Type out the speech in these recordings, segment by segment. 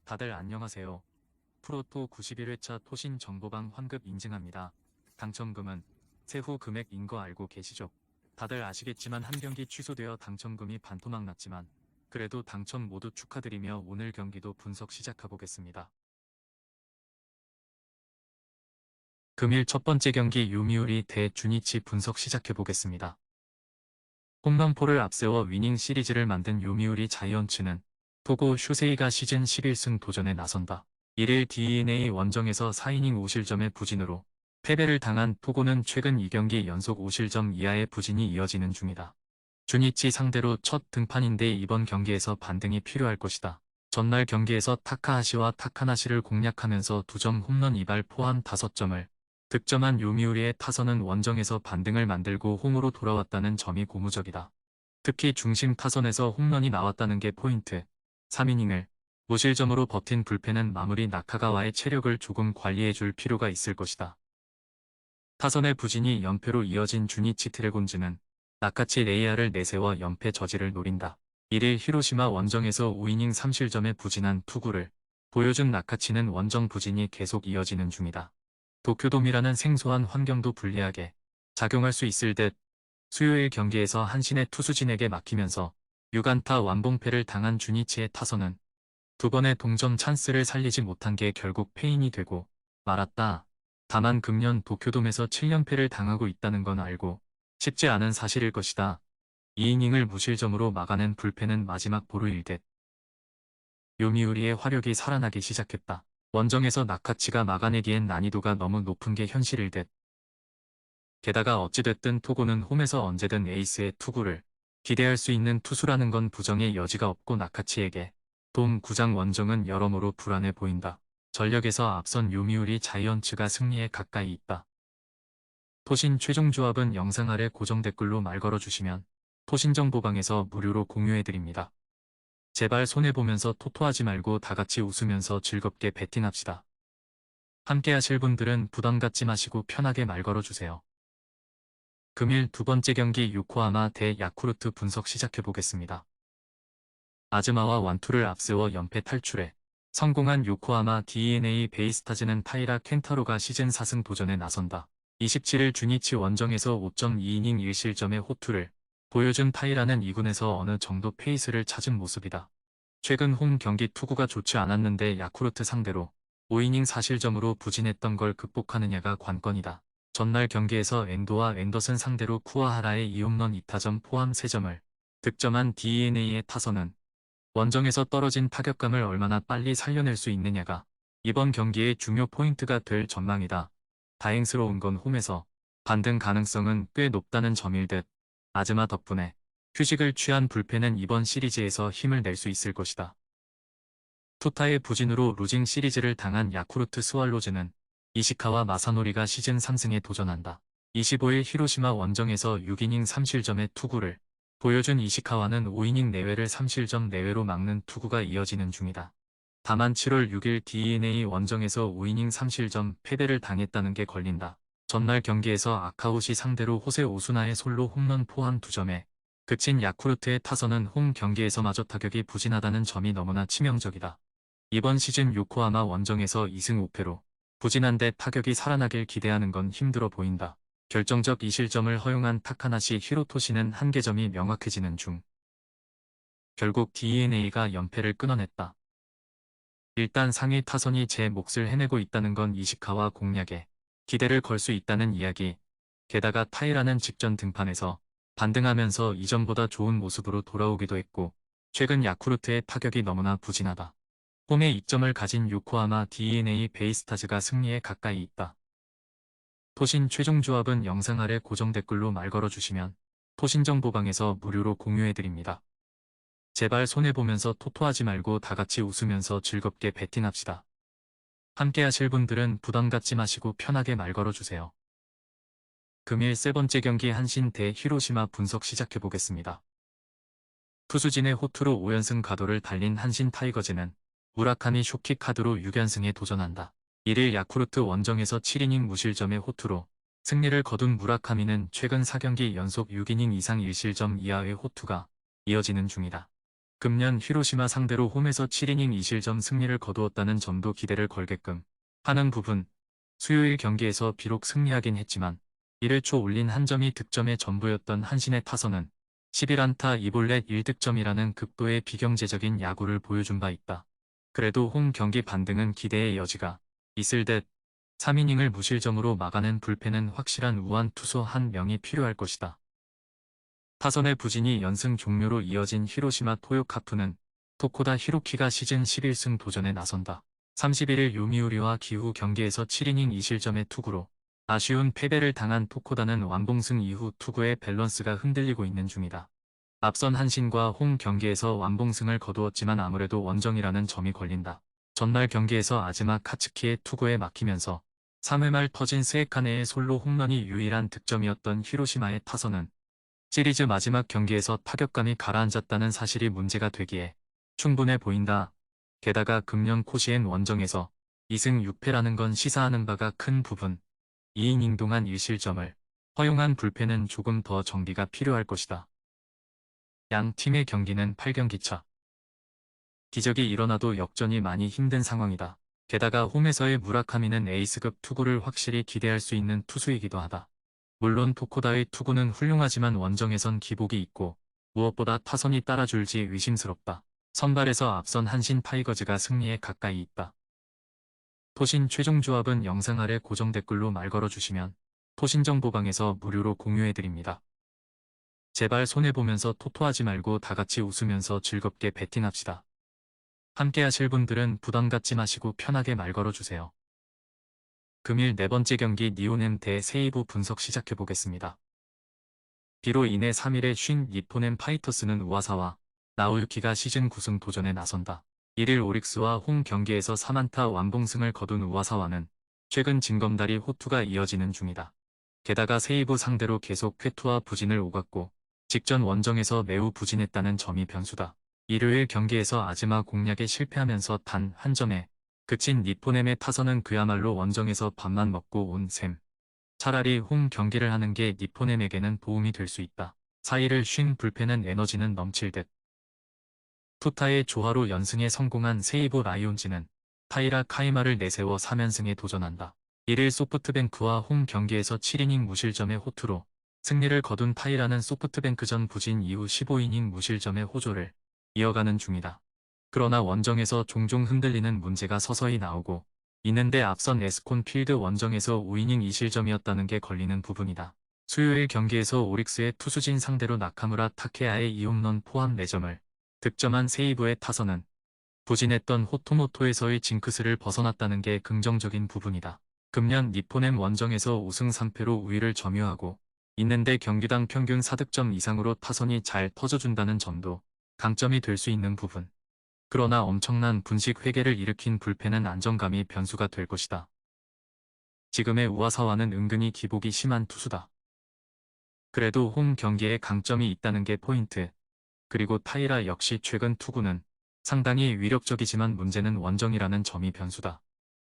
다들 안녕하세요. 프로토 91회차 토신 정보방 환급 인증합니다. 당첨금은 세후 금액인 거 알고 계시죠? 다들 아시겠지만 한 경기 취소되어 당첨금이 반토막 났지만 그래도 당첨 모두 축하드리며 오늘 경기도 분석 시작해보겠습니다. 금일 첫 번째 경기 요미우리 대 주니치 분석 시작해보겠습니다. 홈런포를 앞세워 위닝 시리즈를 만든 요미우리 자이언츠는 토고 슈세이가 시즌 11승 도전에 나선다. 1일 DNA 원정에서 4이닝 5실점의 부진으로 패배를 당한 토고는 최근 2경기 연속 5실점 이하의 부진이 이어지는 중이다. 주니치 상대로 첫 등판인데 이번 경기에서 반등이 필요할 것이다. 전날 경기에서 타카하시와 타카나시를 공략하면서 2점 홈런 2발 포함 5점을 득점한 요미우리의 타선은 원정에서 반등을 만들고 홈으로 돌아왔다는 점이 고무적이다. 특히 중심 타선에서 홈런이 나왔다는 게 포인트. 3이닝을 무실점으로 버틴 불펜은 마무리 나카가와의 체력을 조금 관리해줄 필요가 있을 것이다. 타선의 부진이 연패로 이어진 주니치 드래곤즈는 나카치 레이아를 내세워 연패 저지를 노린다. 1일 히로시마 원정에서 5이닝 3실점의 부진한 투구를 보여준 나카치는 원정 부진이 계속 이어지는 중이다. 도쿄돔이라는 생소한 환경도 불리하게 작용할 수 있을 듯 수요일 경기에서 한신의 투수진에게 막히면서 6안타 완봉패를 당한 주니치의 타선은 두 번의 동점 찬스를 살리지 못한 게 결국 패인이 되고 말았다. 다만 금년 도쿄돔에서 7연패를 당하고 있다는 건 알고 쉽지 않은 사실일 것이다. 2이닝을 무실점으로 막아낸 불펜은 마지막 볼을 잃듯 요미우리의 화력이 살아나기 시작했다. 원정에서 나카치가 막아내기엔 난이도가 너무 높은 게 현실일 듯. 게다가 어찌됐든 토고는 홈에서 언제든 에이스의 투구를 기대할 수 있는 투수라는 건 부정의 여지가 없고 나카치에게 돔 구장 원정은 여러모로 불안해 보인다. 전력에서 앞선 요미우리 자이언츠가 승리에 가까이 있다. 토신 최종 조합은 영상 아래 고정 댓글로 말 걸어주시면 토신 정보방에서 무료로 공유해드립니다. 제발 손해보면서 토토하지 말고 다같이 웃으면서 즐겁게 배팅합시다. 함께 하실 분들은 부담 갖지 마시고 편하게 말 걸어주세요. 금일 두 번째 경기 요코하마 대 야쿠르트 분석 시작해보겠습니다. 아즈마와 완투를 앞세워 연패 탈출해 성공한 요코하마 DNA 베이스타즈는 타이라 켄타로가 시즌 4승 도전에 나선다. 27일 주니치 원정에서 5.2이닝 1실점의 호투를 보여준 타이라는 2군에서 어느 정도 페이스를 찾은 모습이다. 최근 홈 경기 투구가 좋지 않았는데 야쿠르트 상대로 5이닝 4실점으로 부진했던 걸 극복하느냐가 관건이다. 전날 경기에서 엔도와 앤더슨 상대로 쿠아하라의 2홈런 2타점 포함 3점을 득점한 DNA의 타선은 원정에서 떨어진 타격감을 얼마나 빨리 살려낼 수 있느냐가 이번 경기의 중요 포인트가 될 전망이다. 다행스러운 건 홈에서 반등 가능성은 꽤 높다는 점일 듯. 아즈마 덕분에 휴식을 취한 불펜은 이번 시리즈에서 힘을 낼 수 있을 것이다. 투타의 부진으로 루징 시리즈를 당한 야쿠르트 스왈로즈는 이시카와 마사노리가 시즌 3승에 도전한다. 25일 히로시마 원정에서 6이닝 3실점의 투구를 보여준 이시카와는 5이닝 내외를 3실점 내외로 막는 투구가 이어지는 중이다. 다만 7월 6일 DNA 원정에서 5이닝 3실점 패배를 당했다는 게 걸린다. 전날 경기에서 아카우시 상대로 호세 오수나의 솔로 홈런 포함 2점에 그친 야쿠르트의 타선은 홈 경기에서마저 타격이 부진하다는 점이 너무나 치명적이다. 이번 시즌 요코하마 원정에서 2승 5패로 부진한데 타격이 살아나길 기대하는 건 힘들어 보인다. 결정적 2실점을 허용한 타카나시 히로토시는 한계점이 명확해지는 중. 결국 DNA가 연패를 끊어냈다. 일단 상위 타선이 제 몫을 해내고 있다는 건 이시카와 공략에 기대를 걸 수 있다는 이야기. 게다가 타이라는 직전 등판에서 반등하면서 이전보다 좋은 모습으로 돌아오기도 했고 최근 야쿠르트의 타격이 너무나 부진하다. 홈에 이점을 가진 요코하마 DNA 베이스타즈가 승리에 가까이 있다. 토신 최종 조합은 영상 아래 고정 댓글로 말 걸어주시면 토신 정보방에서 무료로 공유해드립니다. 제발 손해보면서 토토하지 말고 다같이 웃으면서 즐겁게 배팅합시다. 함께 하실 분들은 부담 갖지 마시고 편하게 말 걸어주세요. 금일 세 번째 경기 한신 대 히로시마 분석 시작해보겠습니다. 투수진의 호투로 5연승 가도를 달린 한신 타이거즈는 무라카미 쇼키 카드로 6연승에 도전한다. 1일 야쿠르트 원정에서 7이닝 무실점의 호투로 승리를 거둔 무라카미는 최근 4경기 연속 6이닝 이상 1실점 이하의 호투가 이어지는 중이다. 금년 히로시마 상대로 홈에서 7이닝 2실점 승리를 거두었다는 점도 기대를 걸게끔 하는 부분. 수요일 경기에서 비록 승리하긴 했지만 1회 초 올린 한 점이 득점의 전부였던 한신의 타선은 11안타 2볼넷 1득점이라는 극도의 비경제적인 야구를 보여준 바 있다. 그래도 홈 경기 반등은 기대의 여지가 있을 듯 3이닝을 무실점으로 막아낸 불펜은 확실한 우완 투수 한 명이 필요할 것이다. 타선의 부진이 연승 종료로 이어진 히로시마 토요카프는 토코다 히로키가 시즌 11승 도전에 나선다. 31일 요미우리와 기후 경기에서 7이닝 2실점의 투구로 아쉬운 패배를 당한 토코다는 완봉승 이후 투구의 밸런스가 흔들리고 있는 중이다. 앞선 한신과 홈 경기에서 완봉승을 거두었지만 아무래도 원정이라는 점이 걸린다. 전날 경기에서 아즈마 카츠키의 투구에 막히면서 3회 말 터진 스에카네의 솔로 홈런이 유일한 득점이었던 히로시마의 타선은 시리즈 마지막 경기에서 타격감이 가라앉았다는 사실이 문제가 되기에 충분해 보인다. 게다가 금년 코시엔 원정에서 2승 6패라는 건 시사하는 바가 큰 부분. 2이닝 동안 1실점을 허용한 불펜은 조금 더 정비가 필요할 것이다. 양 팀의 경기는 8경기차. 기적이 일어나도 역전이 많이 힘든 상황이다. 게다가 홈에서의 무라카미는 에이스급 투구를 확실히 기대할 수 있는 투수이기도 하다. 물론 토코다의 투구는 훌륭하지만 원정에선 기복이 있고 무엇보다 타선이 따라줄지 의심스럽다. 선발에서 앞선 한신 타이거즈가 승리에 가까이 있다. 토신 최종 조합은 영상 아래 고정 댓글로 말 걸어주시면 토신정보방에서 무료로 공유해드립니다. 제발 손해보면서 토토하지 말고 다같이 웃으면서 즐겁게 배팅합시다. 함께 하실 분들은 부담 갖지 마시고 편하게 말 걸어주세요. 금일 네 번째 경기 니온엠 대 세이브 분석 시작해보겠습니다. 비로 인해 3일에 쉰 니폰엠 파이터스는 우와사와 나우유키가 시즌 9승 도전에 나선다. 1일 오릭스와 홈 경기에서 3안타 완봉승을 거둔 우와사와는 최근 징검다리 호투가 이어지는 중이다. 게다가 세이브 상대로 계속 쾌투와 부진을 오갔고 직전 원정에서 매우 부진했다는 점이 변수다. 일요일 경기에서 아즈마 공략에 실패하면서 단 한 점에 그친 니폰엠의 타선은 그야말로 원정에서 밥만 먹고 온 셈. 차라리 홈 경기를 하는 게 니폰엠에게는 도움이 될 수 있다. 4일을 쉰 불펜은 에너지는 넘칠 듯. 투타의 조화로 연승에 성공한 세이브 라이온즈는 타이라 카이마를 내세워 3연승에 도전한다. 1일 소프트뱅크와 홈 경기에서 7이닝 무실점의 호투로 승리를 거둔 타이라는 소프트뱅크전 부진 이후 15이닝 무실점의 호조를 이어가는 중이다. 그러나 원정에서 종종 흔들리는 문제가 서서히 나오고 있는데 앞선 에스콘 필드 원정에서 5이닝 2실점이었다는 게 걸리는 부분이다. 수요일 경기에서 오릭스의 투수진 상대로 나카무라 타케야의 2홈런 포함 4점을 득점한 세이브의 타선은 부진했던 호토모토에서의 징크스를 벗어났다는 게 긍정적인 부분이다. 금년 니폰엠 원정에서 5승 3패로 우위를 점유하고 있는데 경기당 평균 4득점 이상으로 타선이 잘 터져준다는 점도 강점이 될 수 있는 부분. 그러나 엄청난 분식 회계를 일으킨 불펜은 안정감이 변수가 될 것이다. 지금의 우와사와는 은근히 기복이 심한 투수다. 그래도 홈 경기에 강점이 있다는 게 포인트. 그리고 타이라 역시 최근 투구는 상당히 위력적이지만 문제는 원정이라는 점이 변수다.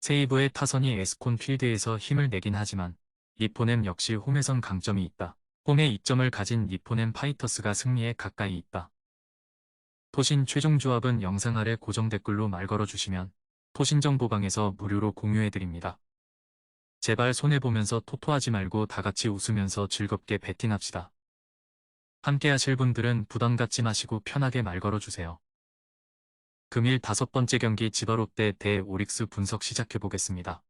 세이브의 타선이 에스콘 필드에서 힘을 내긴 하지만 니폰엠 역시 홈에선 강점이 있다. 홈에 이점을 가진 니폰엠 파이터스가 승리에 가까이 있다. 토신 최종 조합은 영상 아래 고정 댓글로 말 걸어주시면 토신정보방에서 무료로 공유해드립니다. 제발 손해보면서 토토하지 말고 다같이 웃으면서 즐겁게 배팅합시다. 함께 하실 분들은 부담 갖지 마시고 편하게 말 걸어주세요. 금일 5번째 경기 지바롯데 대 오릭스 분석 시작해보겠습니다.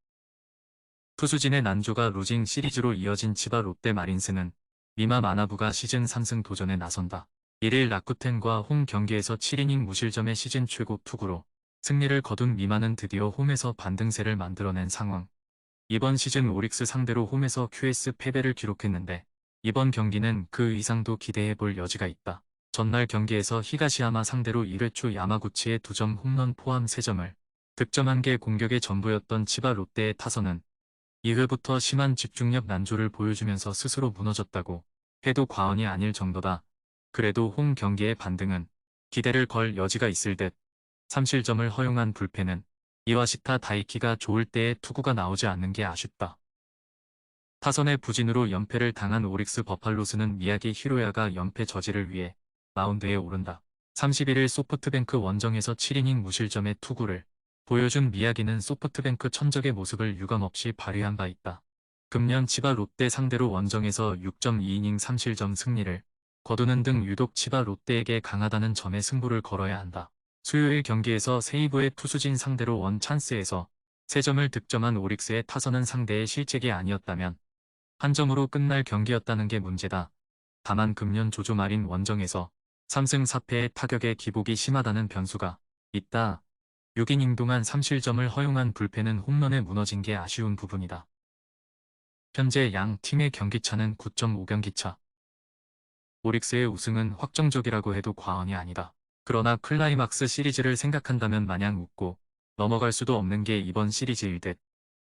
투수진의 난조가 루징 시리즈로 이어진 치바 롯데 마린스는 미마 마나부가 시즌 3승 도전에 나선다. 1일 라쿠텐과 홈 경기에서 7이닝 무실점의 시즌 최고 투구로 승리를 거둔 미마는 드디어 홈에서 반등세를 만들어낸 상황. 이번 시즌 오릭스 상대로 홈에서 QS 패배를 기록했는데 이번 경기는 그 이상도 기대해볼 여지가 있다. 전날 경기에서 히가시야마 상대로 1회 초 야마구치의 2점 홈런 포함 3점을 득점한 게 공격의 전부였던 치바 롯데의 타선은 2회부터 심한 집중력 난조를 보여주면서 스스로 무너졌다고 해도 과언이 아닐 정도다. 그래도 홈 경기의 반등은 기대를 걸 여지가 있을 듯. 3실점을 허용한 불펜은 이와시타 다이키가 좋을 때의 투구가 나오지 않는 게 아쉽다. 타선의 부진으로 연패를 당한 오릭스 버팔로스는 미야기 히로야가 연패 저지를 위해 마운드에 오른다. 31일 소프트뱅크 원정에서 7이닝 무실점의 투구를 보여준 미야기는 소프트뱅크 천적의 모습을 유감없이 발휘한 바 있다. 금년 치바 롯데 상대로 원정에서 6.2이닝 3실점 승리를 거두는 등 유독 치바 롯데에게 강하다는 점에 승부를 걸어야 한다. 수요일 경기에서 세이브의 투수진 상대로 원 찬스에서 3점을 득점한 오릭스의 타선은 상대의 실책이 아니었다면 한 점으로 끝날 경기였다는 게 문제다. 다만 금년 조조 말인 원정에서 3승 4패의 타격에 기복이 심하다는 변수가 있다. 6이닝 동안 3실점을 허용한 불펜은 홈런에 무너진 게 아쉬운 부분이다. 현재 양 팀의 경기차는 9.5경기차. 오릭스의 우승은 확정적이라고 해도 과언이 아니다. 그러나 클라이막스 시리즈를 생각한다면 마냥 웃고 넘어갈 수도 없는 게 이번 시리즈일 듯.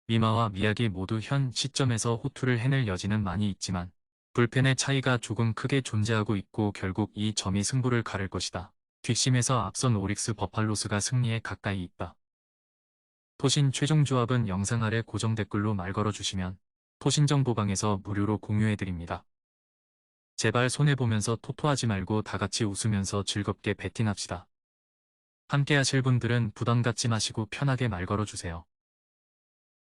미마와 미야기 모두 현 시점에서 호투를 해낼 여지는 많이 있지만 불펜의 차이가 조금 크게 존재하고 있고 결국 이 점이 승부를 가를 것이다. 뒷심에서 앞선 오릭스 버팔로스가 승리에 가까이 있다. 토신 최종 조합은 영상 아래 고정 댓글로 말 걸어주시면 토신정보방에서 무료로 공유해드립니다. 제발 손해보면서 토토하지 말고 다같이 웃으면서 즐겁게 베팅합시다. 함께 하실 분들은 부담 갖지 마시고 편하게 말 걸어주세요.